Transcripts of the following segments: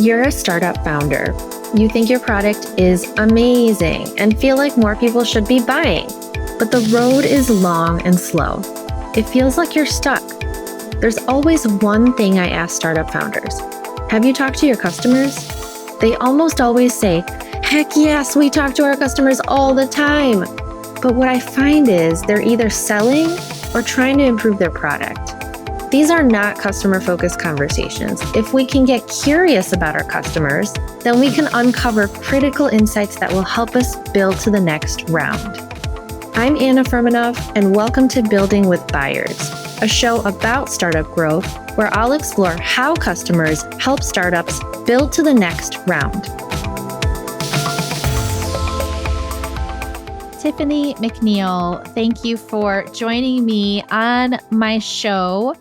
You're a startup founder. You think your product is amazing and feel like more people should be buying, but the road is long and slow. It feels like you're stuck. There's always one thing I ask startup founders. Have you talked to your customers? They almost always say, heck yes, we talk to our customers all the time. But what I find is they're either selling or trying to improve their product. These are not customer-focused conversations. If we can get curious about our customers, then we can uncover critical insights that will help us build to the next round. I'm Anna Firmenov, and welcome to Building with Buyers, a show about startup growth where I'll explore how customers help startups build to the next round. Tiffany McNeil, thank you for joining me on my show.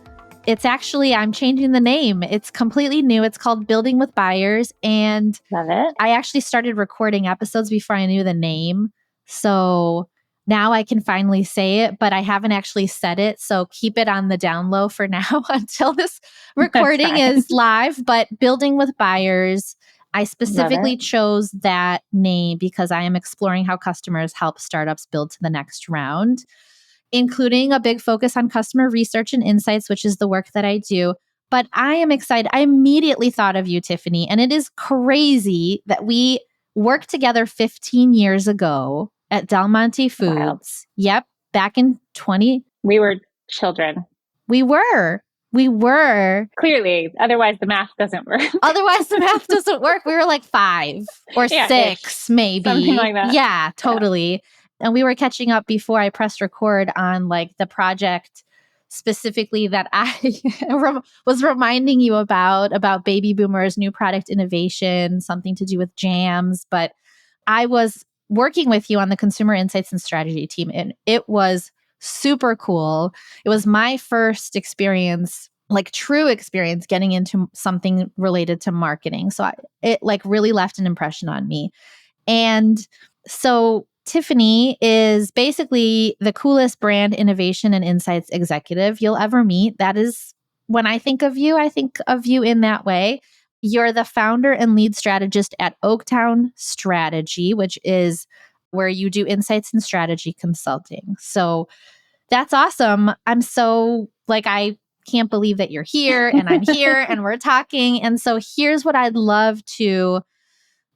I'm changing the name. It's completely new. It's called Building with Buyers. And Love it. I actually started recording episodes before I knew the name. So now I can finally say it, but I haven't actually said it. So keep it on the down low for now until this recording is live. But Building with Buyers, I specifically chose that name because I am exploring how customers help startups build to the next round, including a big focus on customer research and insights, which is the work that I do. But I am excited. I immediately thought of you, Tiffany, and it is crazy that we worked together 15 years ago at Monte Foods. Wild. Yep, back in 20. We were children. We were. Clearly, otherwise the math doesn't work. We were like 5 or 6, maybe. Something like that. Yeah, totally. Yeah. And we were catching up before I pressed record on like the project specifically that I was reminding you about baby boomers, new product innovation, something to do with jams. But I was working with you on the consumer insights and strategy team, and it was super cool. It was my first experience, like true experience, getting into something related to marketing. So it like really left an impression on me. And so Tiffany is basically the coolest brand innovation and insights executive you'll ever meet. That is, when I think of you in that way. You're the founder and lead strategist at Oaktown Strategy, which is where you do insights and strategy consulting. So that's awesome. I'm so I can't believe that you're here and I'm here and we're talking. And so here's what I'd love to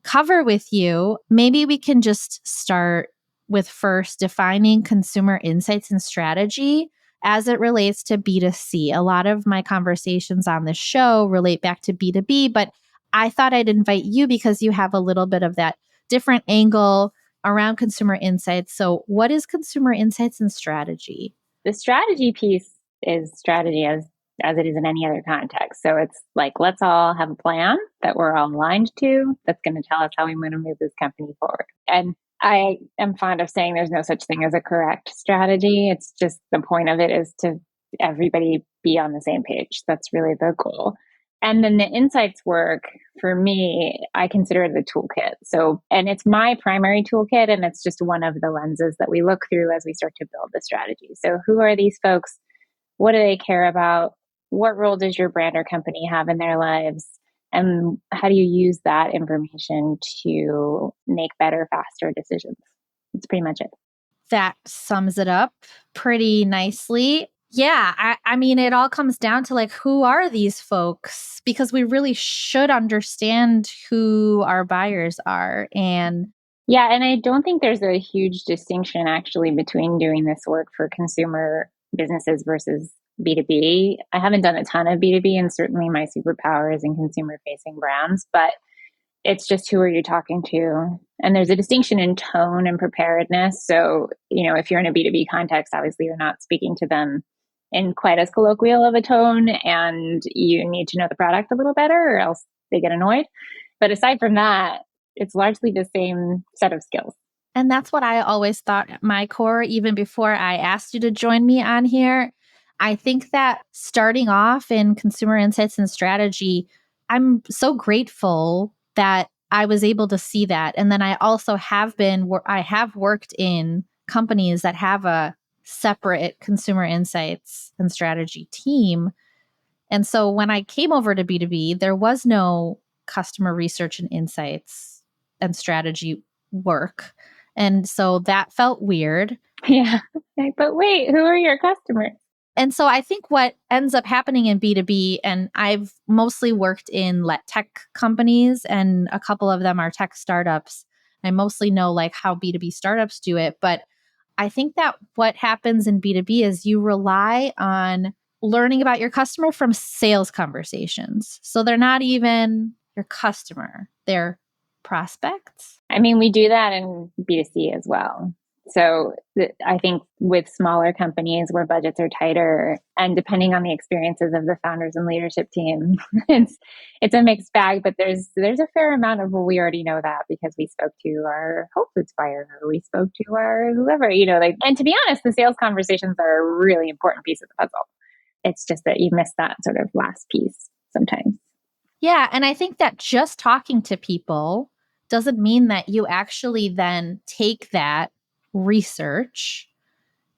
cover with you. Maybe we can just start with first defining consumer insights and strategy as it relates to B2C. A lot of my conversations on this show relate back to B2B, but I thought I'd invite you because you have a little bit of that different angle around consumer insights. So what is consumer insights and strategy? The strategy piece is strategy as it is in any other context. So it's like, let's all have a plan that we're all aligned to that's going to tell us how we want to move this company forward. And I am fond of saying there's no such thing as a correct strategy. It's just the point of it is to everybody be on the same page. That's really the goal. And then the insights work, for me, I consider it a toolkit. And it's my primary toolkit, and it's just one of the lenses that we look through as we start to build the strategy. So who are these folks? What do they care about? What role does your brand or company have in their lives? And how do you use that information to make better, faster decisions? That's pretty much it. That sums it up pretty nicely. Yeah, I mean, it all comes down to who are these folks? Because we really should understand who our buyers are. And I don't think there's a huge distinction actually between doing this work for consumer businesses versus B2B. I haven't done a ton of B2B, and certainly my superpower is in consumer-facing brands, but it's just who are you talking to? And there's a distinction in tone and preparedness. So, if you're in a B2B context, obviously you're not speaking to them in quite as colloquial of a tone, and you need to know the product a little better or else they get annoyed. But aside from that, it's largely the same set of skills. And that's what I always thought at my core, even before I asked you to join me on here. I think that starting off in consumer insights and strategy, I'm so grateful that I was able to see that. And then I also have worked in companies that have a separate consumer insights and strategy team. And so when I came over to B2B, there was no customer research and insights and strategy work. And so that felt weird. Yeah. But wait, who are your customers? And so I think what ends up happening in B2B, and I've mostly worked in tech companies, and a couple of them are tech startups. I mostly know like how B2B startups do it. But I think that what happens in B2B is you rely on learning about your customer from sales conversations. So they're not even your customer, they're prospects. I mean, we do that in B2C as well. So I think with smaller companies where budgets are tighter, and depending on the experiences of the founders and leadership team, it's a mixed bag. But there's a fair amount of, well, we already know that because we spoke to our Whole Foods buyer, or we spoke to our whoever, And to be honest, the sales conversations are a really important piece of the puzzle. It's just that you miss that sort of last piece sometimes. Yeah, and I think that just talking to people doesn't mean that you actually then take that research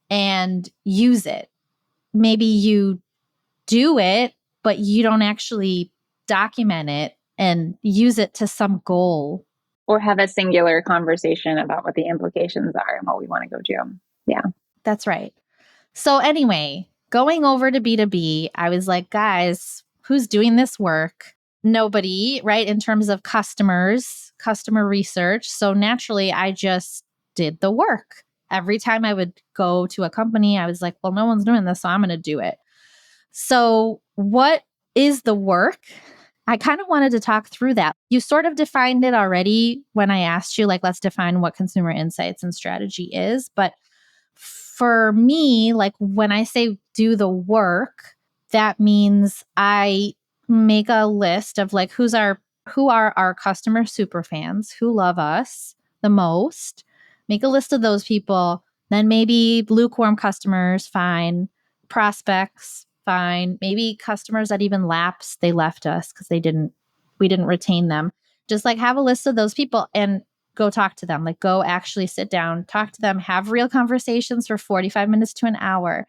and use it. Maybe you do it, but you don't actually document it and use it to some goal. Or have a singular conversation about what the implications are and what we want to go do. Yeah. That's right. So anyway, going over to B2B, I was like, guys, who's doing this work? Nobody, right? In terms of customers, customer research. So naturally, I just did the work. Every time I would go to a company, I was like, well, no one's doing this, so I'm going to do it. So what is the work? I kind of wanted to talk through that. You sort of defined it already when I asked you, like, let's define what consumer insights and strategy is. But for me, like when I say do the work, that means I make a list of like who are our customer super fans who love us the most. Make a list of those people. Then maybe lukewarm customers, fine. Prospects, fine. Maybe customers that even lapsed, they left us because we didn't retain them. Just like have a list of those people and go talk to them. Like go actually sit down, talk to them, have real conversations for 45 minutes to an hour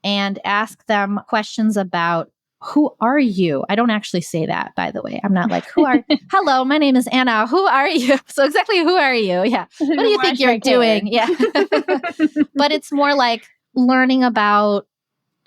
and ask them questions about who are you? I don't actually say that, by the way. I'm not like, hello, my name is Anna. Who are you? So exactly, who are you? Yeah. What do you think you're doing? Yeah. But it's more like learning about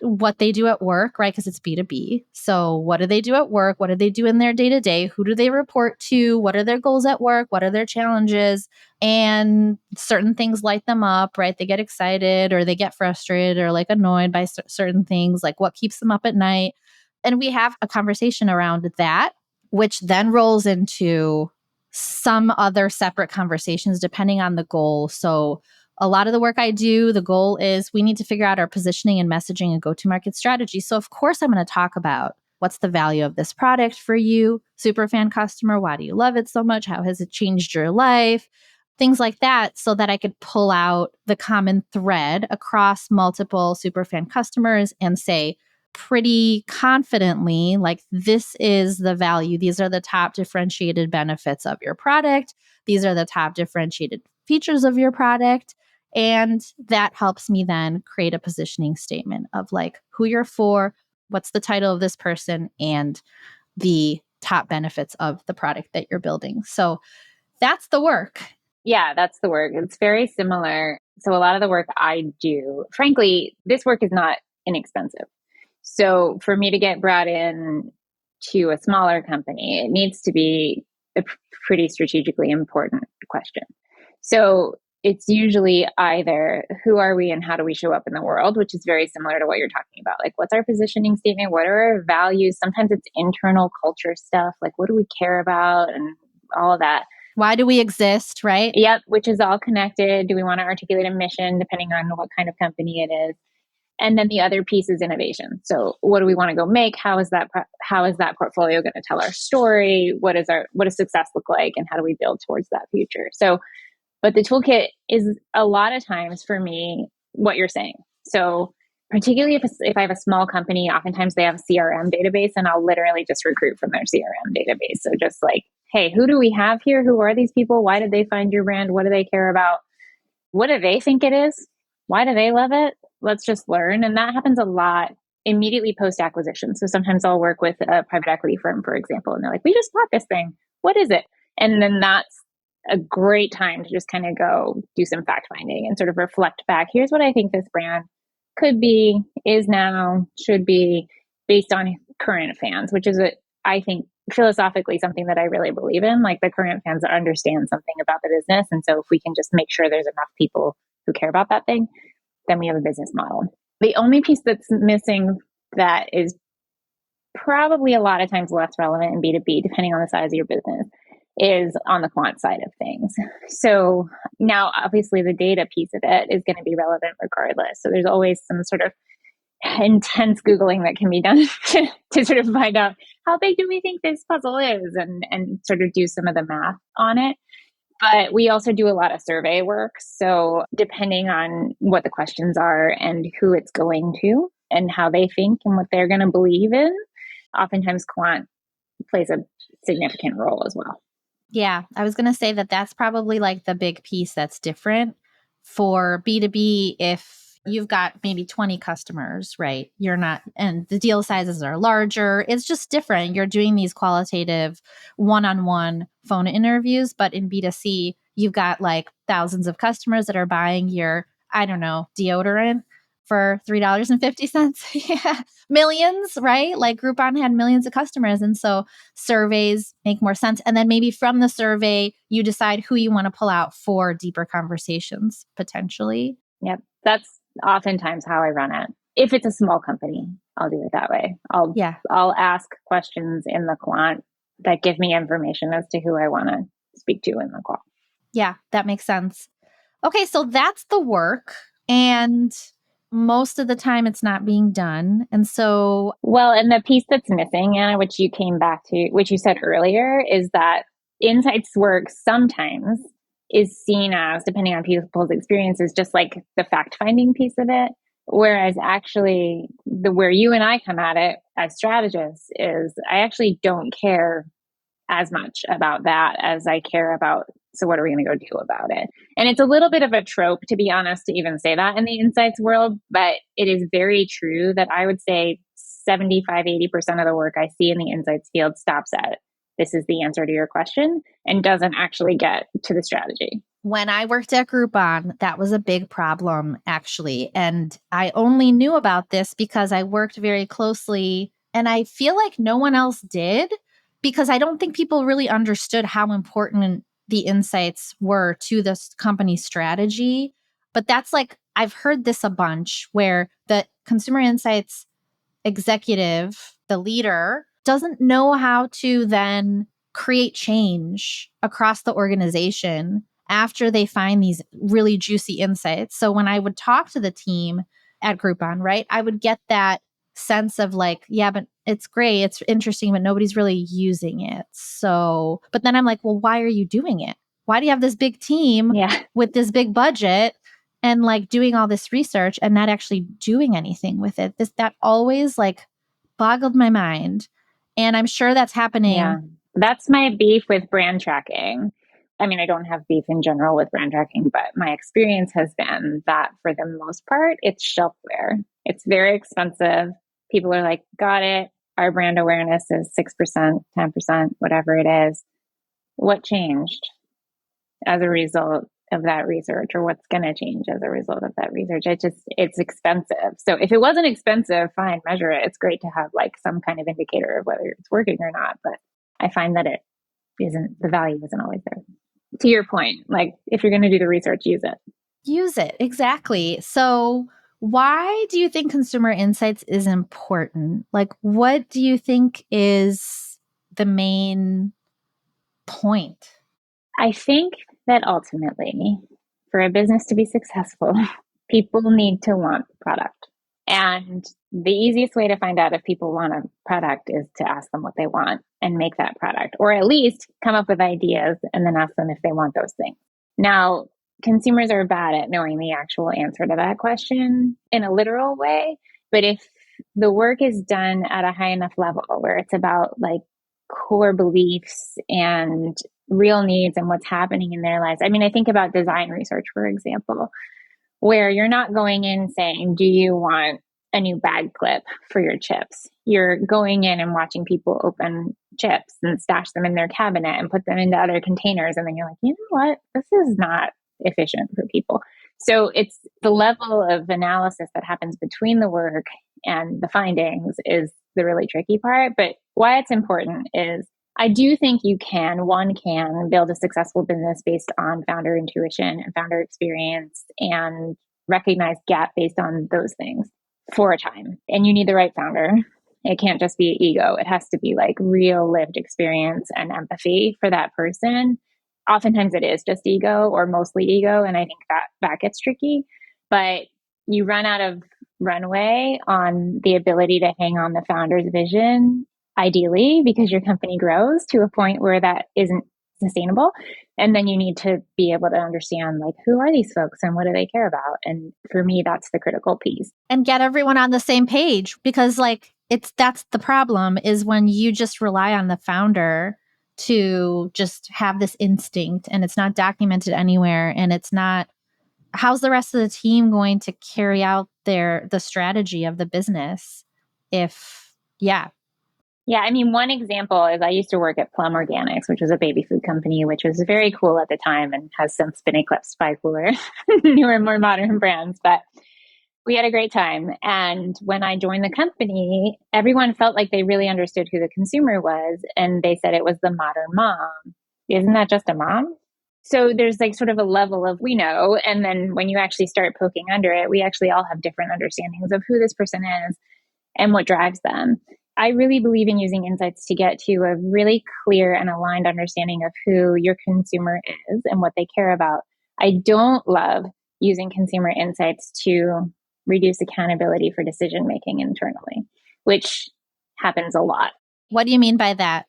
what they do at work, right? Because it's B2B. So what do they do at work? What do they do in their day-to-day? Who do they report to? What are their goals at work? What are their challenges? And certain things light them up, right? They get excited or they get frustrated or like annoyed by certain things, like what keeps them up at night. And we have a conversation around that, which then rolls into some other separate conversations depending on the goal. So a lot of the work I do, the goal is we need to figure out our positioning and messaging and go-to-market strategy. So of course, I'm going to talk about what's the value of this product for you, superfan customer. Why do you love it so much? How has it changed your life? Things like that, so that I could pull out the common thread across multiple superfan customers and say pretty confidently, like, this is the value. These are the top differentiated benefits of your product. These are the top differentiated features of your product. And that helps me then create a positioning statement of like who you're for, what's the title of this person, and the top benefits of the product that you're building. So that's the work. Yeah, that's the work. It's very similar. So a lot of the work I do, frankly, this work is not inexpensive. So for me to get brought in to a smaller company, it needs to be a pretty strategically important question. So it's usually either who are we and how do we show up in the world, which is very similar to what you're talking about. Like, what's our positioning statement? What are our values? Sometimes it's internal culture stuff. Like, what do we care about? And all of that. Why do we exist, right? Yep, which is all connected. Do we want to articulate a mission depending on what kind of company it is? And then the other piece is innovation. So what do we want to go make? How is that portfolio going to tell our story? What does success look like? And how do we build towards that future? So, but the toolkit is a lot of times for me, what you're saying. So particularly if I have a small company, oftentimes they have a CRM database and I'll literally just recruit from their CRM database. So just like, hey, who do we have here? Who are these people? Why did they find your brand? What do they care about? What do they think it is? Why do they love it? Let's just learn. And that happens a lot immediately post acquisition. So sometimes I'll work with a private equity firm, for example, and they're like, we just bought this thing. What is it? And then that's a great time to just kind of go do some fact finding and sort of reflect back. Here's what I think this brand could be, is now, should be, based on current fans, which is, I think, philosophically something that I really believe in. Like, the current fans understand something about the business. And so if we can just make sure there's enough people who care about that thing, then we have a business model. The only piece that's missing that is probably a lot of times less relevant in B2B, depending on the size of your business, is on the quant side of things. So now, obviously, the data piece of it is going to be relevant regardless. So there's always some sort of intense Googling that can be done to sort of find out how big do we think this puzzle is, and sort of do some of the math on it. But we also do a lot of survey work. So depending on what the questions are and who it's going to and how they think and what they're going to believe in, oftentimes quant plays a significant role as well. Yeah, I was going to say that that's probably like the big piece that's different for B2B. If you've got maybe 20 customers, right? You're not, and the deal sizes are larger. It's just different. You're doing these qualitative one-on-one phone interviews, but in B2C, you've got like thousands of customers that are buying your, I don't know, deodorant for $3.50. Yeah. Millions, right? Like Groupon had millions of customers. And so surveys make more sense. And then maybe from the survey, you decide who you want to pull out for deeper conversations, potentially. Yep. That's oftentimes how I run it. If it's a small company, I'll do it that way. I'll ask questions in the quant that give me information as to who I want to speak to in the call. Yeah, that makes sense. Okay, so that's the work. And most of the time it's not being done. And so, well, and the piece that's missing, Anna, which you came back to, which you said earlier, is that insights work sometimes is seen as, depending on people's experiences, just like the fact finding piece of it. Whereas actually where you and I come at it as strategists is, I actually don't care as much about that as I care about, so what are we going to go do about it? And it's a little bit of a trope, to be honest, to even say that in the insights world, but it is very true that I would say 75, 80% of the work I see in the insights field stops at, this is the answer to your question, and doesn't actually get to the strategy. When I worked at Groupon, that was a big problem, actually. And I only knew about this because I worked very closely, and I feel like no one else did, because I don't think people really understood how important the insights were to this company's strategy. But that's like, I've heard this a bunch, where the consumer insights executive, the leader, doesn't know how to then create change across the organization after they find these really juicy insights. So when I would talk to the team at Groupon, right, I would get that sense of like, yeah, but it's great, it's interesting, but nobody's really using it. So, but then I'm like, well, why are you doing it? Why do you have this big team with this big budget and like doing all this research and not actually doing anything with it? That always like boggled my mind. And I'm sure that's happening. Yeah, that's my beef with brand tracking. I mean, I don't have beef in general with brand tracking, but my experience has been that for the most part, it's shelfware. It's very expensive. People are like, got it. Our brand awareness is 6%, 10%, whatever it is. What changed as a result of that research, or what's going to change as a result of that research? It's expensive. So if it wasn't expensive, fine, measure it. It's great to have like some kind of indicator of whether it's working or not. But I find that the value isn't always there. To your point, like if you're going to do the research, use it. Use it. Exactly. So why do you think consumer insights is important? Like, what do you think is the main point? I think that ultimately, for a business to be successful, people need to want product. And the easiest way to find out if people want a product is to ask them what they want and make that product, or at least come up with ideas and then ask them if they want those things. Now, consumers are bad at knowing the actual answer to that question in a literal way. But if the work is done at a high enough level where it's about like core beliefs and real needs and what's happening in their lives. I mean, I think about design research, for example, where you're not going in saying, do you want a new bag clip for your chips. You're going in and watching people open chips and stash them in their cabinet and put them into other containers. And then you're like, you know what? This is not efficient for people. So it's the level of analysis that happens between the work and the findings is the really tricky part. But why it's important is I do think one can build a successful business based on founder intuition and founder experience and recognize gap based on those things for a time. And you need the right founder. It can't just be ego. It has to be like real lived experience and empathy for that person. Oftentimes it is just ego or mostly ego. And I think that gets tricky. But you run out of runway on the ability to hang on the founder's vision, ideally, because your company grows to a point where that isn't sustainable. And then you need to be able to understand, like, who are these folks and what do they care about? And for me, that's the critical piece. And get everyone on the same page, because like that's the problem, is when you just rely on the founder to just have this instinct and it's not documented anywhere, and it's not, how's the rest of the team going to carry out the strategy of the business if I mean, one example is I used to work at Plum Organics, which was a baby food company, which was very cool at the time and has since been eclipsed by cooler, newer, more modern brands. But we had a great time. And when I joined the company, everyone felt like they really understood who the consumer was. And they said it was the modern mom. Isn't that just a mom? So there's like sort of a level of we know. And then when you actually start poking under it, we actually all have different understandings of who this person is and what drives them. I really believe in using insights to get to a really clear and aligned understanding of who your consumer is and what they care about. I don't love using consumer insights to reduce accountability for decision making internally, which happens a lot. What do you mean by that?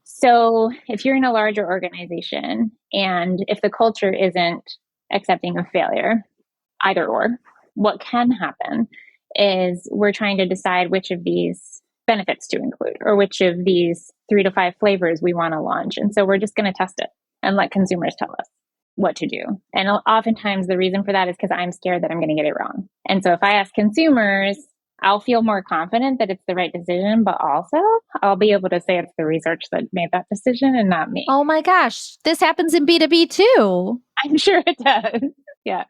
So if you're in a larger organization and if the culture isn't accepting of failure, either or, what can happen is we're trying to decide which of these benefits to include or which of these 3 to 5 flavors we want to launch. And so we're just going to test it and let consumers tell us what to do. And oftentimes the reason for that is because I'm scared that I'm going to get it wrong. And so if I ask consumers, I'll feel more confident that it's the right decision, but also I'll be able to say it's the research that made that decision and not me. Oh my gosh, this happens in B2B too. I'm sure it does. Yeah.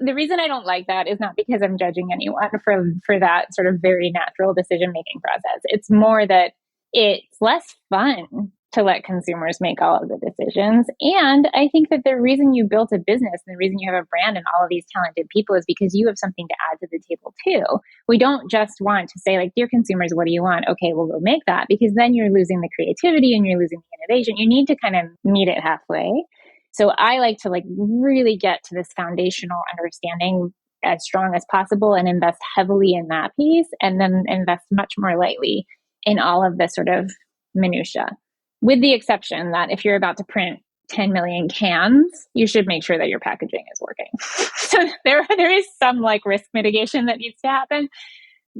The reason I don't like that is not because I'm judging anyone for that sort of very natural decision-making process. It's more that it's less fun to let consumers make all of the decisions. And I think that the reason you built a business and the reason you have a brand and all of these talented people is because you have something to add to the table too. We don't just want to say like, dear consumers, what do you want? Okay, well, we'll make that, because then you're losing the creativity and you're losing the innovation. You need to kind of meet it halfway. So I like to like really get to this foundational understanding as strong as possible and invest heavily in that piece, and then invest much more lightly in all of the sort of minutia. With the exception that if you're about to print 10 million cans, you should make sure that your packaging is working. So there is some like risk mitigation that needs to happen,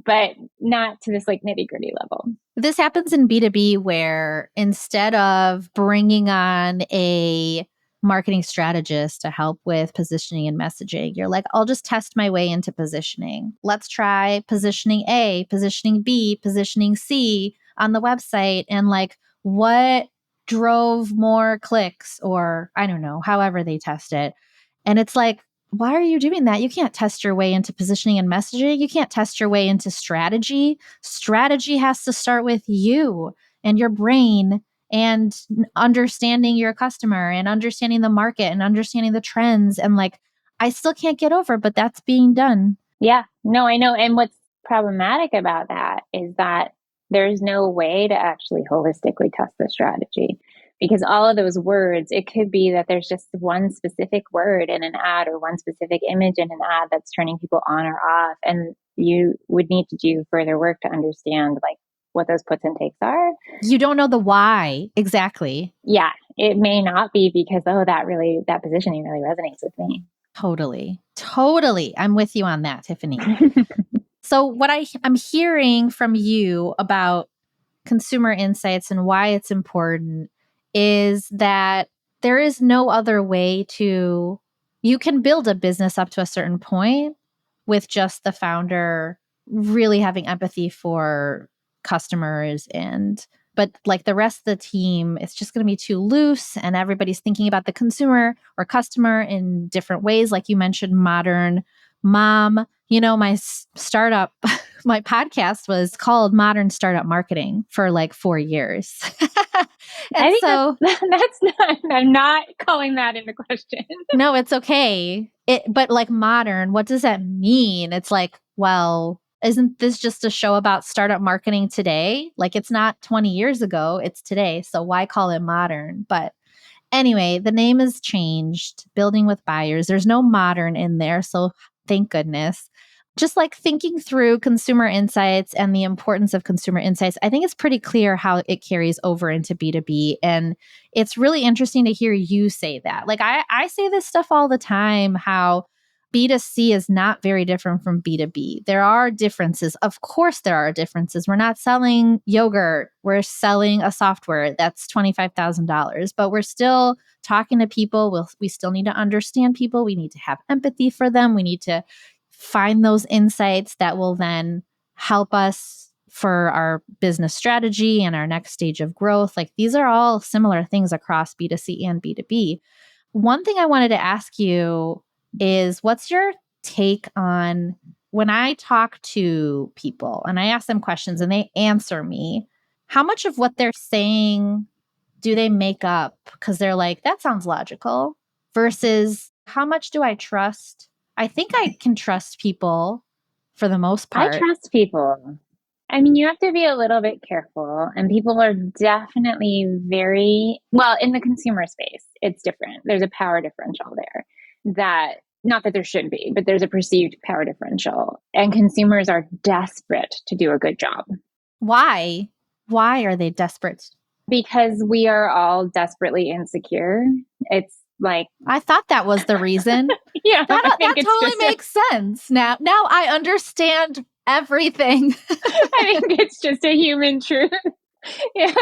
but not to this like nitty gritty level. This happens in B2B where instead of bringing on a marketing strategist to help with positioning and messaging, you're like, I'll just test my way into positioning. Let's try positioning A, positioning B, positioning C on the website, and like what drove more clicks, or I don't know, however they test it. And it's like, why are you doing that? You can't test your way into positioning and messaging. You can't test your way into strategy. Strategy has to start with you and your brain and understanding your customer and understanding the market and understanding the trends. And like, I still can't get over, but that's being done. Yeah, no, I know. And what's problematic about that is that there's no way to actually holistically test the strategy, because all of those words, it could be that there's just one specific word in an ad or one specific image in an ad that's turning people on or off. And you would need to do further work to understand like what those puts and takes are. You don't know the why exactly. Yeah, it may not be because, that positioning really resonates with me. Totally. I'm with you on that, Tiffany. So what I'm hearing from you about consumer insights and why it's important is that there is no other way you can build a business up to a certain point with just the founder really having empathy for customers but like the rest of the team, it's just going to be too loose and everybody's thinking about the consumer or customer in different ways. Like you mentioned, modern mom, my startup, my podcast was called Modern Startup Marketing for like 4 years. I think that's not, I'm not calling that into question. No, it's okay. But like modern, what does that mean? It's like, well, isn't this just a show about startup marketing today? Like it's not 20 years ago, it's today. So why call it modern? But anyway, the name has changed. Building with Buyers. There's no modern in there. So thank goodness. Just like thinking through consumer insights and the importance of consumer insights, I think it's pretty clear how it carries over into B2B. And it's really interesting to hear you say that. Like I say this stuff all the time, how B2C is not very different from B2B. There are differences. Of course, there are differences. We're not selling yogurt. We're selling a software that's $25,000, but we're still talking to people. We still need to understand people. We need to have empathy for them. We need to find those insights that will then help us for our business strategy and our next stage of growth. Like these are all similar things across B2C and B2B. One thing I wanted to ask you is what's your take on when I talk to people and I ask them questions and they answer me, how much of what they're saying do they make up because they're like, that sounds logical, versus how much do I trust? I think I can trust people for the most part. I trust people. I mean, you have to be a little bit careful, and people are definitely well, in the consumer space, it's different. There's a power differential there that, not that there should be, but there's a perceived power differential, and consumers are desperate to do a good job. Why? Why are they desperate? Because we are all desperately insecure. It's like, I thought that was the reason. Yeah, that totally makes sense. Now I understand everything. I think it's just a human truth. Yeah.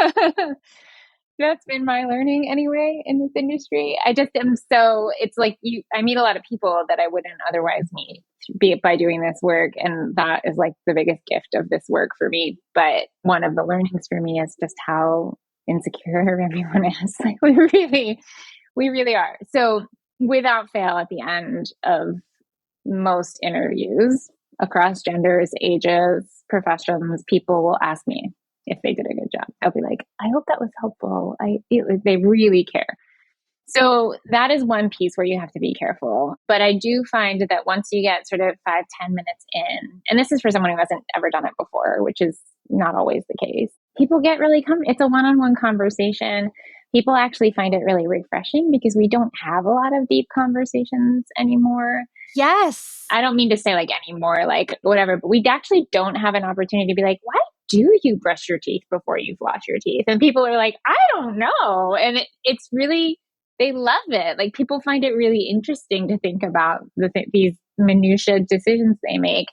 That's been my learning anyway in this industry. I just am it's like I meet a lot of people that I wouldn't otherwise meet by doing this work. And that is like the biggest gift of this work for me. But one of the learnings for me is just how insecure everyone is. Like we really are. So without fail, at the end of most interviews across genders, ages, professions, people will ask me if they did a good job. I'll be like, I hope that was helpful. They really care. So that is one piece where you have to be careful. But I do find that once you get sort of 5-10 minutes in, and this is for someone who hasn't ever done it before, which is not always the case, people get really it's a one-on-one conversation. People actually find it really refreshing because we don't have a lot of deep conversations anymore. Yes. I don't mean to say like anymore, like whatever, but we actually don't have an opportunity to be like, why do you brush your teeth before you floss your teeth? And people are like, I don't know. And it's really, they love it. Like people find it really interesting to think about these minutiae decisions they make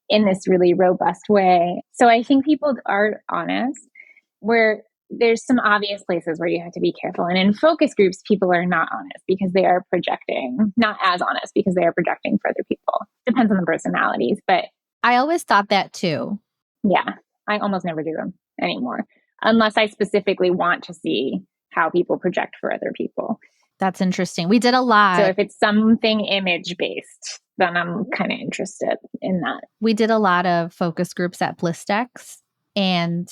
in this really robust way. So I think people are honest, where there's some obvious places where you have to be careful. And in focus groups, people are not honest because they are projecting, not as honest because they are projecting for other people. Depends on the personalities, but I always thought that too. Yeah, I almost never do them anymore, unless I specifically want to see how people project for other people. That's interesting. We did a lot. So if it's something image-based, then I'm kind of interested in that. We did a lot of focus groups at BlissDex and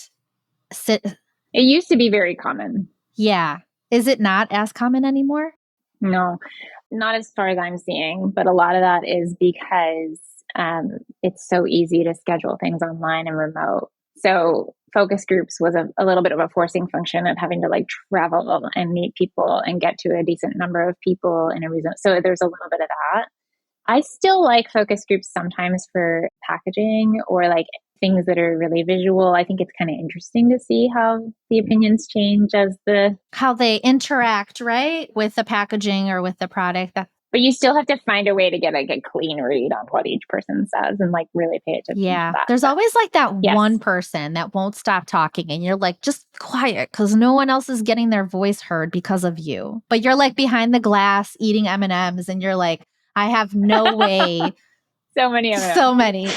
it used to be very common. Yeah. Is it not as common anymore? No, not as far as I'm seeing, but a lot of that is because it's so easy to schedule things online and remote. So focus groups was a little bit of a forcing function of having to like travel and meet people and get to a decent number of people in a reason. So there's a little bit of that. I still like focus groups sometimes for packaging or like things that are really visual. I think it's kind of interesting to see how the opinions change how they interact, right? With the packaging or with the product. But you still have to find a way to get like a clean read on what each person says and like really pay attention to that. There's always like that one person that won't stop talking and you're like, just quiet because no one else is getting their voice heard because of you. But you're like behind the glass eating M&Ms and you're like, I have no way. So many of them. So many.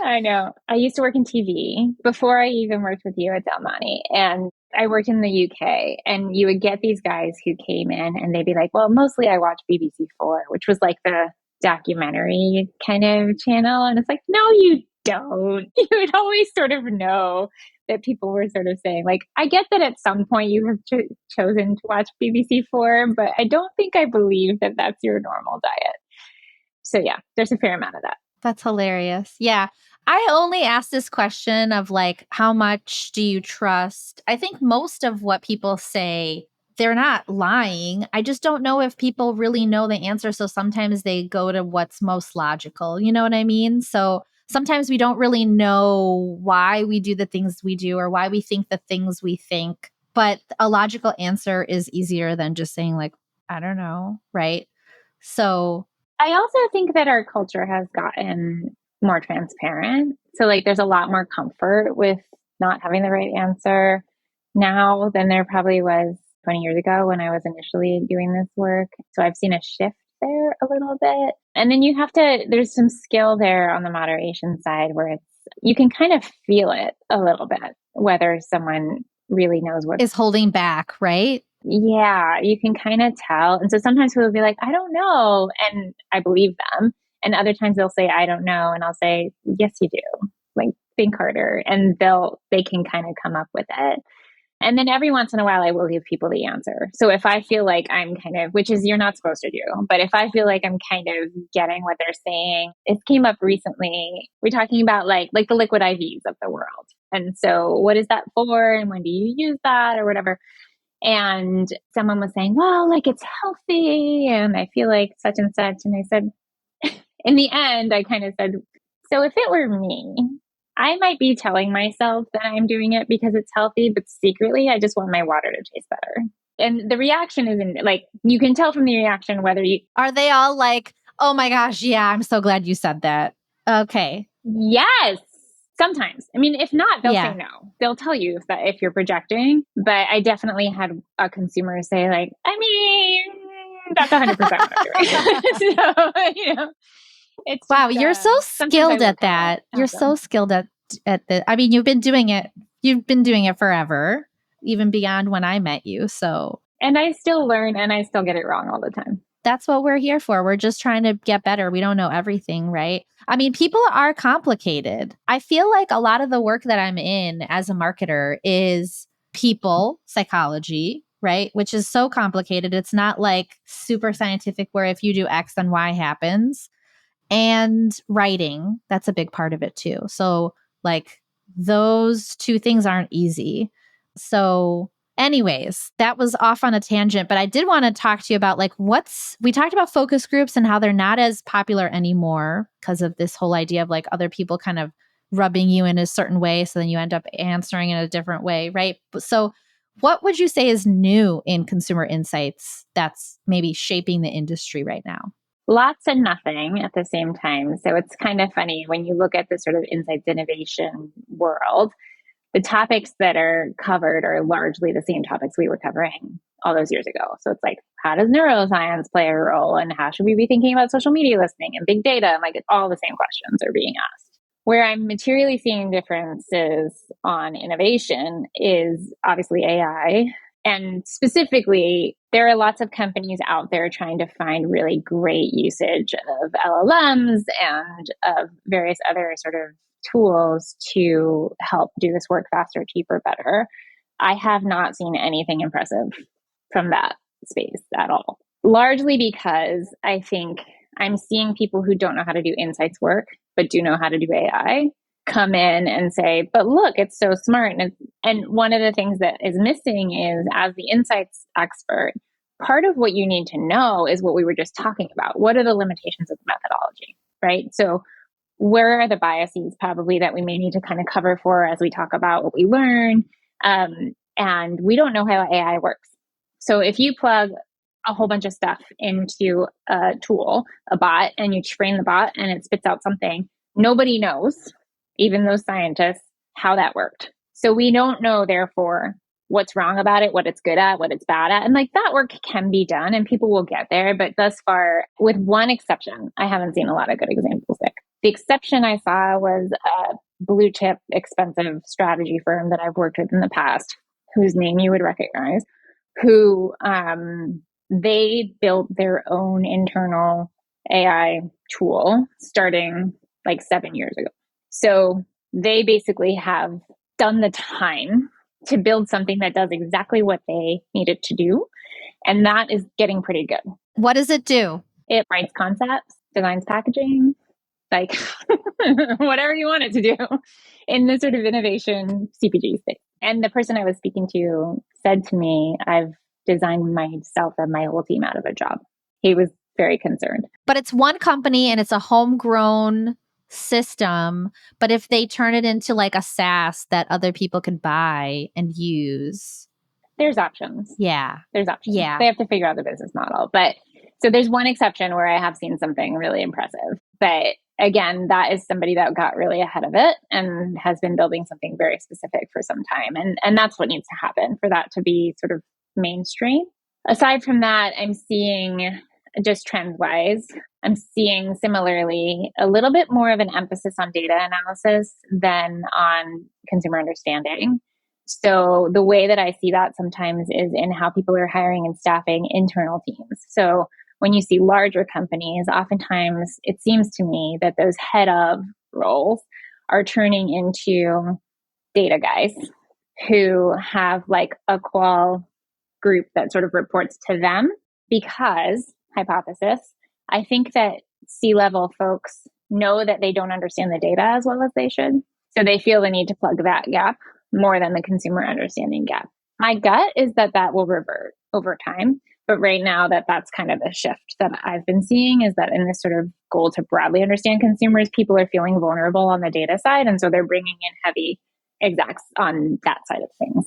I know. I used to work in TV before I even worked with you at Del Monte. And I worked in the UK, and you would get these guys who came in and they'd be like, well, mostly I watch BBC4, which was like the documentary kind of channel. And it's like, no, you don't. You would always sort of know that people were sort of saying, like, I get that at some point you have chosen to watch BBC4, but I don't think I believe that that's your normal diet. So yeah, there's a fair amount of that. That's hilarious. Yeah. I only asked this question of like, how much do you trust? I think most of what people say, they're not lying. I just don't know if people really know the answer. So sometimes they go to what's most logical. You know what I mean? So sometimes we don't really know why we do the things we do or why we think the things we think. But a logical answer is easier than just saying, like, I don't know. Right. So I also think that our culture has gotten more transparent. So, like, there's a lot more comfort with not having the right answer now than there probably was 20 years ago when I was initially doing this work. So, I've seen a shift there a little bit. And then there's some skill there on the moderation side where you can kind of feel it a little bit, whether someone really knows what is holding back, right? Yeah, you can kind of tell. And so sometimes people will be like, I don't know. And I believe them. And other times they'll say, I don't know. And I'll say, yes, you do. Like, think harder. And they can kind of come up with it. And then every once in a while, I will give people the answer. So if I feel like I'm kind of, which is you're not supposed to do, but if I feel like I'm kind of getting what they're saying, it came up recently. We're talking about like the liquid IVs of the world. And so what is that for? And when do you use that or whatever? And someone was saying, well, like, it's healthy and I feel like such and such. And I said, in the end, I kind of said, so if it were me, I might be telling myself that I'm doing it because it's healthy, but secretly I just want my water to taste better. And the reaction isn't like, you can tell from the reaction whether you are they all like, oh my gosh, yeah, I'm so glad you said that. Okay. Yes. Sometimes. I mean, if not, they'll say no. They'll tell you if you're projecting. But I definitely had a consumer say, like, I mean, that's 100% what I'm doing. So, it's wow, just, you're so skilled at that. You're so skilled at the. I mean, you've been doing it forever, even beyond when I met you. So, and I still learn, and I still get it wrong all the time. That's what we're here for. We're just trying to get better. We don't know everything, right? I mean, people are complicated. I feel like a lot of the work that I'm in as a marketer is people psychology, right? Which is so complicated. It's not like super scientific where if you do X, then Y happens. And writing, that's a big part of it too. So, like, those two things aren't easy. So, anyways, that was off on a tangent, but I did want to talk to you about like we talked about focus groups and how they're not as popular anymore because of this whole idea of like other people kind of rubbing you in a certain way. So then you end up answering in a different way, right? So, what would you say is new in consumer insights that's maybe shaping the industry right now? Lots and nothing at the same time. So it's kind of funny when you look at the sort of insights innovation world, the topics that are covered are largely the same topics we were covering all those years ago. So it's like, how does neuroscience play a role? And how should we be thinking about social media listening and big data? And like, all the same questions are being asked. Where I'm materially seeing differences on innovation is obviously AI. And specifically, there are lots of companies out there trying to find really great usage of LLMs and of various other sort of tools to help do this work faster, cheaper, better. I have not seen anything impressive from that space at all. Largely because I think I'm seeing people who don't know how to do insights work, but do know how to do AI come in and say, but look, it's so smart. And one of the things that is missing is, as the insights expert, part of what you need to know is what we were just talking about. What are the limitations of the methodology, right? So where are the biases probably that we may need to kind of cover for as we talk about what we learn? And we don't know how AI works. So if you plug a whole bunch of stuff into a tool, a bot, and you train the bot and it spits out something, nobody knows, even those scientists, how that worked. So we don't know, therefore, what's wrong about it, what it's good at, what it's bad at. And like, that work can be done and people will get there. But thus far, with one exception, I haven't seen a lot of good examples there. The exception I saw was a blue chip expensive strategy firm that I've worked with in the past, whose name you would recognize, who they built their own internal AI tool starting like 7 years ago. So they basically have done the time to build something that does exactly what they need it to do. And that is getting pretty good. What does it do? It writes concepts, designs packaging, like whatever you want it to do in this sort of innovation CPG space. And the person I was speaking to said to me, I've designed myself and my whole team out of a job. He was very concerned. But it's one company and it's a homegrown system. But if they turn it into like a SaaS that other people can buy and use, there's options. Yeah. There's options. Yeah. They have to figure out the business model. But so there's one exception where I have seen something really impressive. But again, that is somebody that got really ahead of it and has been building something very specific for some time. And that's what needs to happen for that to be sort of mainstream. Aside from that, I'm seeing just trend wise, I'm seeing similarly a little bit more of an emphasis on data analysis than on consumer understanding. So the way that I see that sometimes is in how people are hiring and staffing internal teams. So when you see larger companies, oftentimes it seems to me that those head of roles are turning into data guys who have like a qual group that sort of reports to them because, hypothesis, I think that C-level folks know that they don't understand the data as well as they should. So they feel the need to plug that gap more than the consumer understanding gap. My gut is that that will revert over time. But right now that's kind of a shift that I've been seeing is that in this sort of goal to broadly understand consumers, people are feeling vulnerable on the data side. And so they're bringing in heavy execs on that side of things.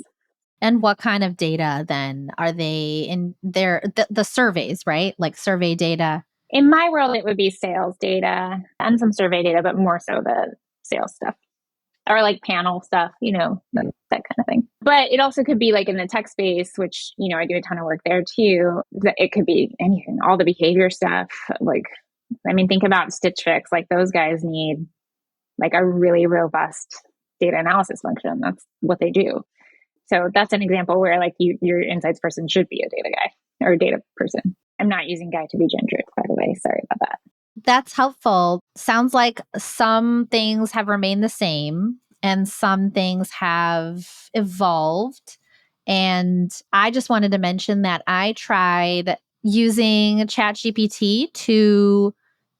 And what kind of data then are they in the surveys, right? Like survey data? In my world, it would be sales data and some survey data, but more so the sales stuff or like panel stuff, that kind of thing. But it also could be like in the tech space, which, I do a ton of work there too. It could be anything, all the behavior stuff. Think about Stitch Fix. Like those guys need like a really robust data analysis function. That's what they do. So that's an example where like your insights person should be a data guy or a data person. I'm not using guy to be gendered, by the way. Sorry about that. That's helpful. Sounds like some things have remained the same and some things have evolved. And I just wanted to mention that I tried using ChatGPT to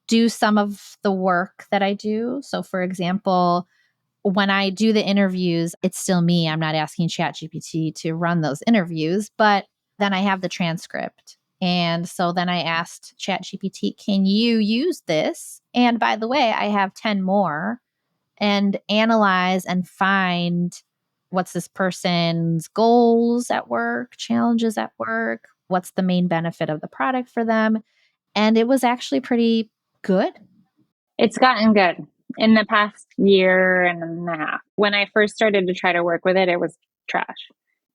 do some of the work that I do. So for example, when I do the interviews, it's still me. I'm not asking ChatGPT to run those interviews, but then I have the transcript. And so then I asked ChatGPT, can you use this? And by the way, I have 10 more and analyze and find what's this person's goals at work, challenges at work, what's the main benefit of the product for them. And it was actually pretty good. It's gotten good in the past year and a half. When I first started to try to work with it, it was trash.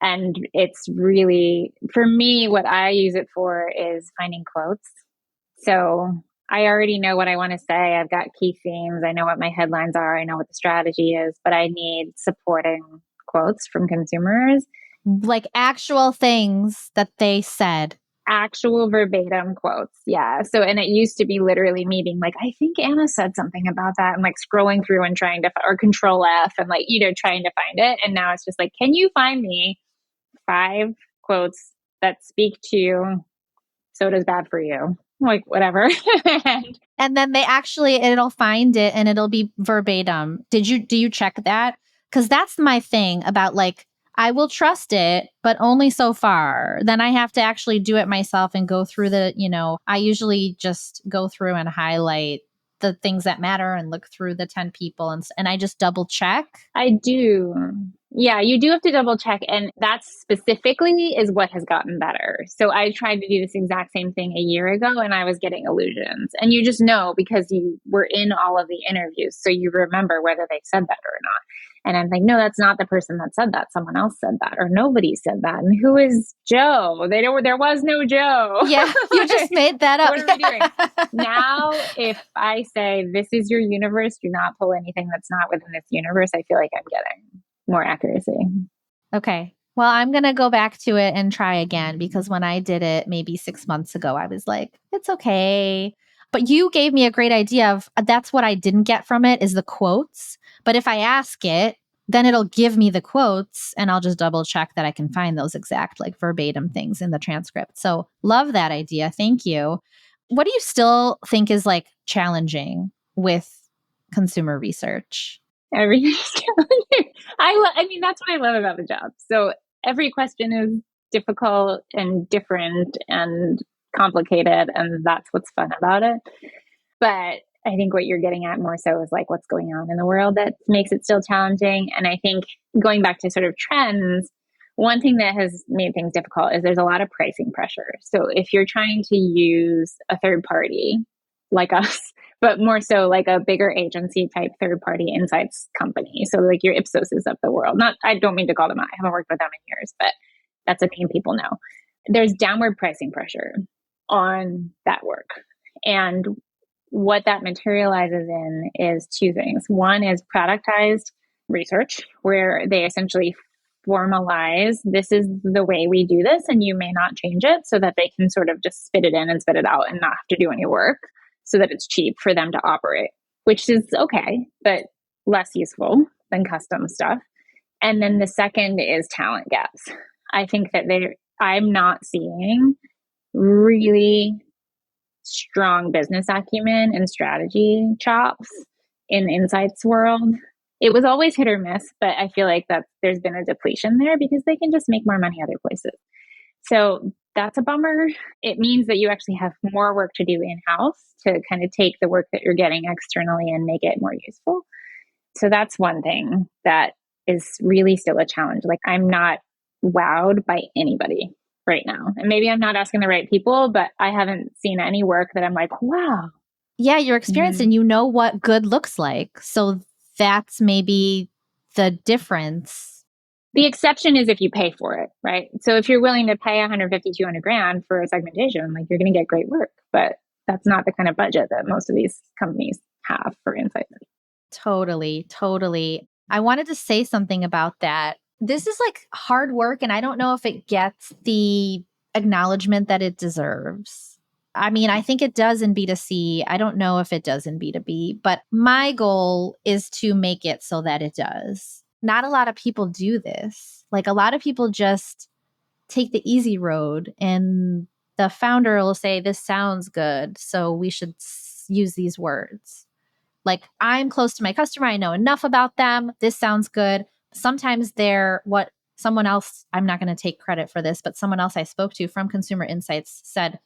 And it's really, for me, what I use it for is finding quotes. So I already know what I want to say. I've got key themes. I know what my headlines are. I know what the strategy is, but I need supporting quotes from consumers. Like actual things that they said. Actual verbatim quotes. Yeah. So, and it used to be literally me being like, I think Anna said something about that. And like scrolling through and trying to, or control F and like, trying to find it. And now it's just like, can you find me 5 quotes that speak to soda's bad for you? Like whatever. And then it'll find it and it'll be verbatim. Do you check that? Because that's my thing about like, I will trust it, but only so far. Then I have to actually do it myself and go through I usually just go through and highlight the things that matter and look through the 10 people and I just double check. I do. Yeah, you do have to double check. And that specifically is what has gotten better. So I tried to do this exact same thing a year ago and I was getting illusions. And you just know because you were in all of the interviews. So you remember whether they said that or not. And I'm like, no, that's not the person that said that. Someone else said that, or nobody said that. And who is Joe? There was no Joe. Yeah, you just made that up. What are we doing? Now, if I say, this is your universe, do not pull anything that's not within this universe, I feel like I'm getting more accuracy. Okay. Well, I'm going to go back to it and try again, because when I did it maybe 6 months ago, I was like, it's okay. But you gave me a great idea of that's what I didn't get from it is the quotes. But if I ask it, then it'll give me the quotes and I'll just double check that I can find those exact like verbatim things in the transcript. So love that idea. Thank you. What do you still think is like challenging with consumer research? Everything's challenging. I mean, that's what I love about the job. So every question is difficult and different and complicated, and that's what's fun about it. But I think what you're getting at more so is like what's going on in the world that makes it still challenging. And I think going back to sort of trends, one thing that has made things difficult is there's a lot of pricing pressure. So if you're trying to use a third party like us, but more so like a bigger agency type third party insights company. So like your Ipsoses of the world. Not, I don't mean to call them out. I haven't worked with them in years, but that's a name people know. There's downward pricing pressure on that work. And what that materializes in is two things. One is productized research, where they essentially formalize, this is the way we do this, and you may not change it, so that they can sort of just spit it in and spit it out and not have to do any work, so that it's cheap for them to operate, which is okay, but less useful than custom stuff. And then the second is talent gaps. I think that I'm not seeing really strong business acumen and strategy chops in insights world. It was always hit or miss, but I feel like that there's been a depletion there because they can just make more money other places. So that's a bummer. It means that you actually have more work to do in-house to kind of take the work that you're getting externally and make it more useful. So that's one thing that is really still a challenge. Like, I'm not wowed by anybody right now. And maybe I'm not asking the right people, but I haven't seen any work that I'm like, wow. Yeah, you're experienced and you know what good looks like. So that's maybe the difference. The exception is if you pay for it, right? So if you're willing to pay 150, 200 grand for a segmentation, like, you're going to get great work, but that's not the kind of budget that most of these companies have for insights. Totally, totally. I wanted to say something about that. This is like hard work, and I don't know if it gets the acknowledgement that it deserves. I mean, I think it does in B2C. I don't know if it does in B2B, but my goal is to make it so that it does. Not a lot of people do this. Like, a lot of people just take the easy road, and the founder will say, this sounds good, so we should use these words. Like, I'm close to my customer. I know enough about them. This sounds good. Sometimes they're what someone else, I'm not going to take credit for this, but someone else I spoke to from Consumer Insights said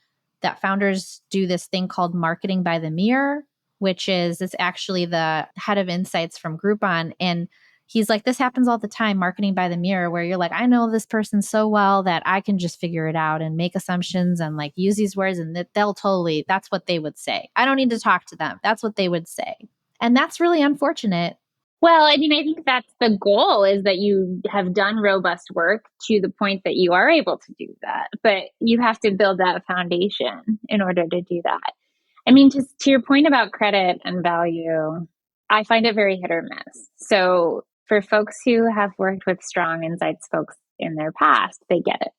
that founders do this thing called marketing by the mirror, which is, it's actually the head of insights from Groupon. And he's like, this happens all the time, marketing by the mirror, where you're like, I know this person so well that I can just figure it out and make assumptions and like use these words, and they'll totally, that's what they would say. I don't need to talk to them. That's what they would say. And that's really unfortunate. Well, I mean, I think that's the goal, is that you have done robust work to the point that you are able to do that. But you have to build that foundation in order to do that. I mean, to your point about credit and value, I find it very hit or miss. So for folks who have worked with strong insights folks in their past, they get it.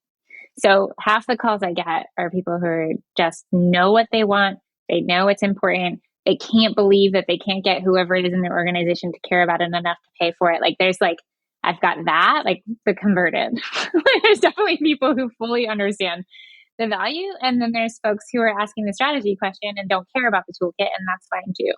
So half the calls I get are people who just know what they want. They know it's important. They can't believe that they can't get whoever it is in their organization to care about it enough to pay for it. Like, there's like, I've got that, like the converted. There's definitely people who fully understand the value. And then there's folks who are asking the strategy question and don't care about the toolkit. And that's fine too,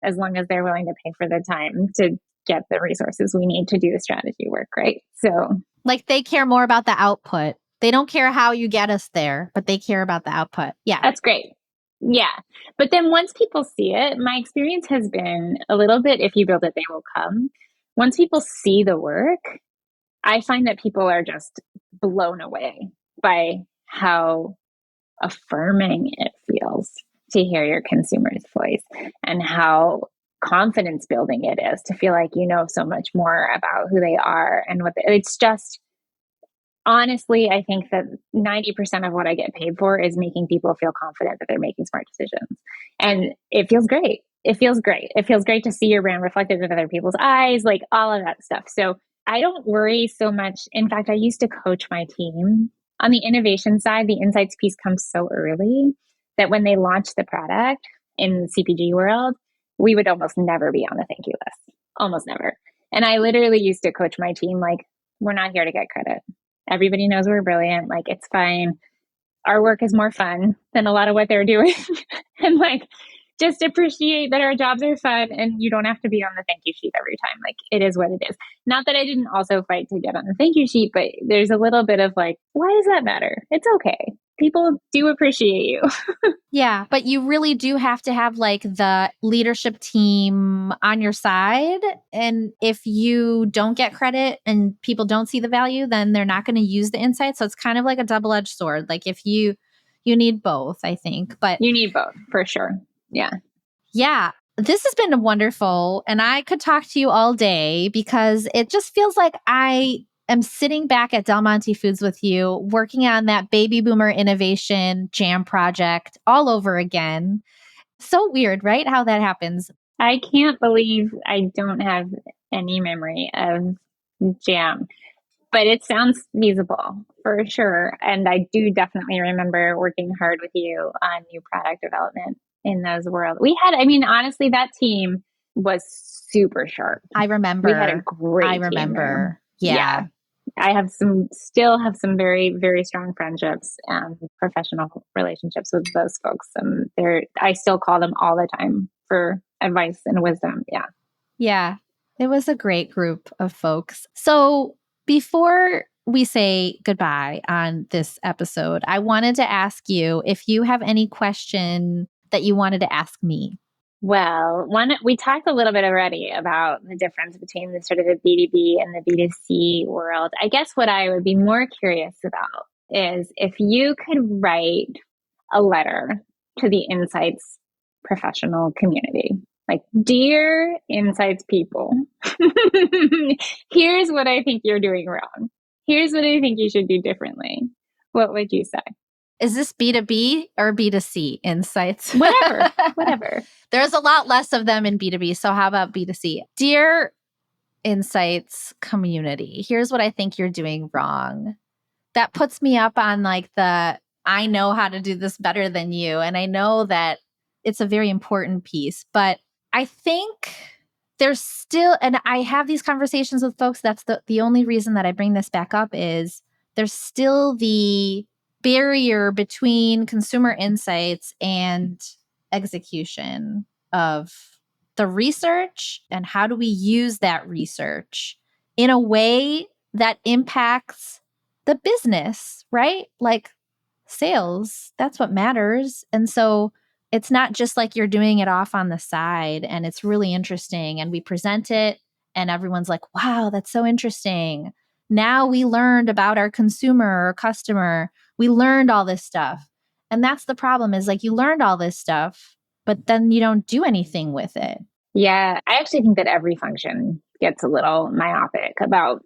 as long as they're willing to pay for the time to get the resources we need to do the strategy work, right? So, like, they care more about the output. They don't care how you get us there, but they care about the output. Yeah. That's great. Yeah. But then once people see it, my experience has been a little bit, if you build it, they will come. Once people see the work, I find that people are just blown away by how affirming it feels to hear your consumer's voice, and how confidence building it is to feel like you know so much more about who they are and it's just, honestly, I think that 90% of what I get paid for is making people feel confident that they're making smart decisions. And it feels great. It feels great. It feels great to see your brand reflected in other people's eyes, like all of that stuff. So I don't worry so much. In fact, I used to coach my team on the innovation side. The insights piece comes so early that when they launch the product in the CPG world, we would almost never be on the thank you list. Almost never. And I literally used to coach my team like, we're not here to get credit. Everybody knows we're brilliant. Like, it's fine. Our work is more fun than a lot of what they're doing. And like, just appreciate that our jobs are fun and you don't have to be on the thank you sheet every time. Like, it is what it is. Not that I didn't also fight to get on the thank you sheet, but there's a little bit of like, why does that matter? It's okay. People do appreciate you. Yeah, but you really do have to have like the leadership team on your side. And if you don't get credit and people don't see the value, then they're not going to use the insight. So it's kind of like a double-edged sword. Like if you need both, I think. But you need both for sure. Yeah. Yeah. This has been wonderful. And I could talk to you all day because it just feels like I am sitting back at Monte Foods with you, working on that baby boomer innovation jam project all over again. So weird, right? How that happens. I can't believe I don't have any memory of jam, but it sounds feasible for sure. And I do definitely remember working hard with you on new product development in those worlds. Honestly, that team was super sharp. I remember. We had a great I remember. team. Yeah. I still have some very, very strong friendships and professional relationships with those folks. I still call them all the time for advice and wisdom. Yeah. Yeah. It was a great group of folks. So before we say goodbye on this episode, I wanted to ask you if you have any question that you wanted to ask me. Well, we talked a little bit already about the difference between the sort of the B2B and the B2C world. I guess what I would be more curious about is if you could write a letter to the insights professional community. Like, dear insights people, here's what I think you're doing wrong. Here's what I think you should do differently. What would you say? Is this B2B or B2C insights? Whatever. There's a lot less of them in B2B. So how about B2C? Dear insights community, here's what I think you're doing wrong. That puts me up on like I know how to do this better than you. And I know that it's a very important piece, but I think there's still, and I have these conversations with folks. That's the only reason that I bring this back up is there's still the barrier between consumer insights and execution of the research and how do we use that research in a way that impacts the business, right? Like sales, that's what matters. And so it's not just like you're doing it off on the side and it's really interesting and we present it and everyone's like, wow, that's so interesting. Now we learned about our consumer or customer. We learned all this stuff. And that's the problem is like you learned all this stuff, but then you don't do anything with it. Yeah, I actually think that every function gets a little myopic about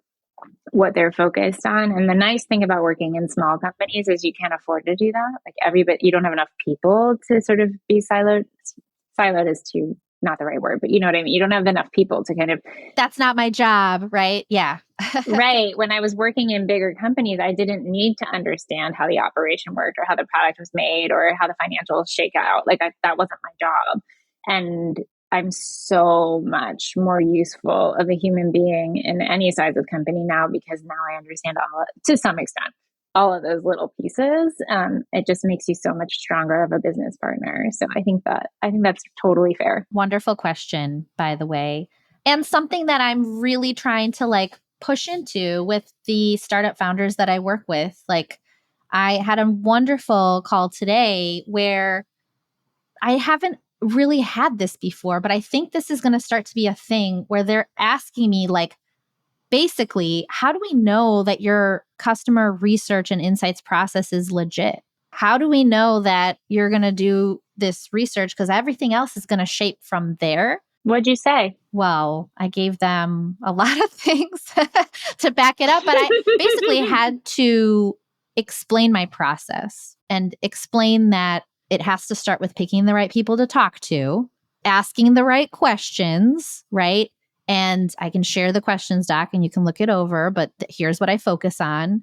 what they're focused on. And the nice thing about working in small companies is you can't afford to do that. Like you don't have enough people to sort of be siloed. Siloed is too not the right word, but you know what I mean? You don't have enough people to kind of... That's not my job, right? Yeah. Right. When I was working in bigger companies, I didn't need to understand how the operation worked or how the product was made or how the financials shake out. That wasn't my job. And I'm so much more useful of a human being in any size of company now because now I understand to some extent, all of those little pieces. It just makes you so much stronger of a business partner. So I think that's totally fair. Wonderful question, by the way. And something that I'm really trying to push into with the startup founders that I work with. I had a wonderful call today where I haven't really had this before, but I think this is going to start to be a thing where they're asking me basically, how do we know that your customer research and insights process is legit? How do we know that you're going to do this research? Because everything else is going to shape from there. What'd you say? Well, I gave them a lot of things to back it up, but I basically had to explain my process and explain that it has to start with picking the right people to talk to, asking the right questions, right? And I can share the questions doc and you can look it over, but here's what I focus on.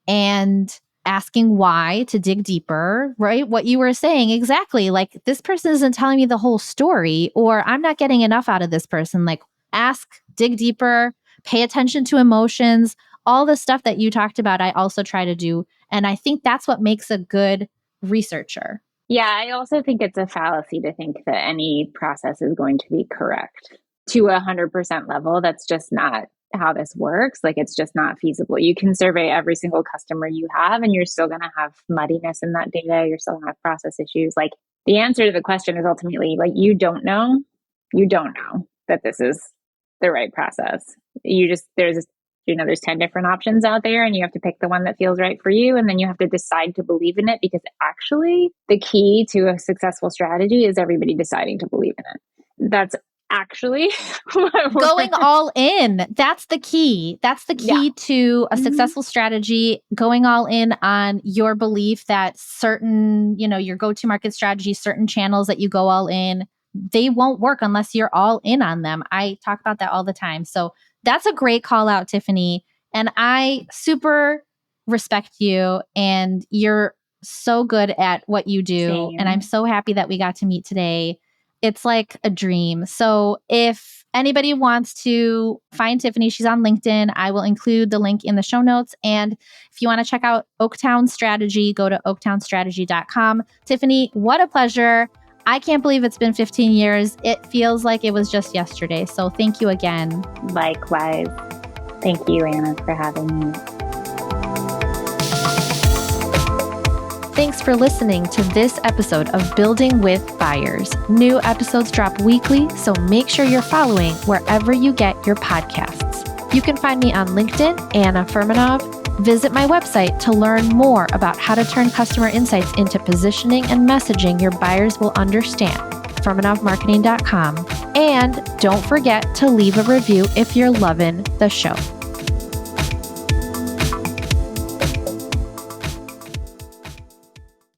And asking why to dig deeper, right? What you were saying exactly. Like, this person isn't telling me the whole story, or I'm not getting enough out of this person. Like, ask, dig deeper, pay attention to emotions, all the stuff that you talked about, I also try to do. And I think that's what makes a good researcher. Yeah, I also think it's a fallacy to think that any process is going to be correct to 100% level. That's just not how this works. Like, it's just not feasible. You can survey every single customer you have, and you're still going to have muddiness in that data. You're still going to have process issues. Like, the answer to the question is ultimately, like, you don't know that this is the right process. There's 10 different options out there, and you have to pick the one that feels right for you. And then you have to decide to believe in it, because actually the key to a successful strategy is everybody deciding to believe in it. That's actually going all in. That's the key. That's the key to a successful strategy, going all in on your belief that certain, your go-to market strategy, certain channels that you go all in, they won't work unless you're all in on them. I talk about that all the time. So that's a great call out, Tiffany. And I super respect you, and you're so good at what you do. Same. And I'm so happy that we got to meet today. It's like a dream. So if anybody wants to find Tiffany, she's on LinkedIn. I will include the link in the show notes. And if you want to check out Oaktown Strategy, go to oaktownstrategy.com. Tiffany, what a pleasure. I can't believe it's been 15 years. It feels like it was just yesterday. So thank you again. Likewise. Thank you, Anna, for having me. Thanks for listening to this episode of Building with Buyers. New episodes drop weekly, so make sure you're following wherever you get your podcasts. You can find me on LinkedIn, Anna Furmanov. Visit my website to learn more about how to turn customer insights into positioning and messaging your buyers will understand. FurmanovMarketing.com. And don't forget to leave a review if you're loving the show.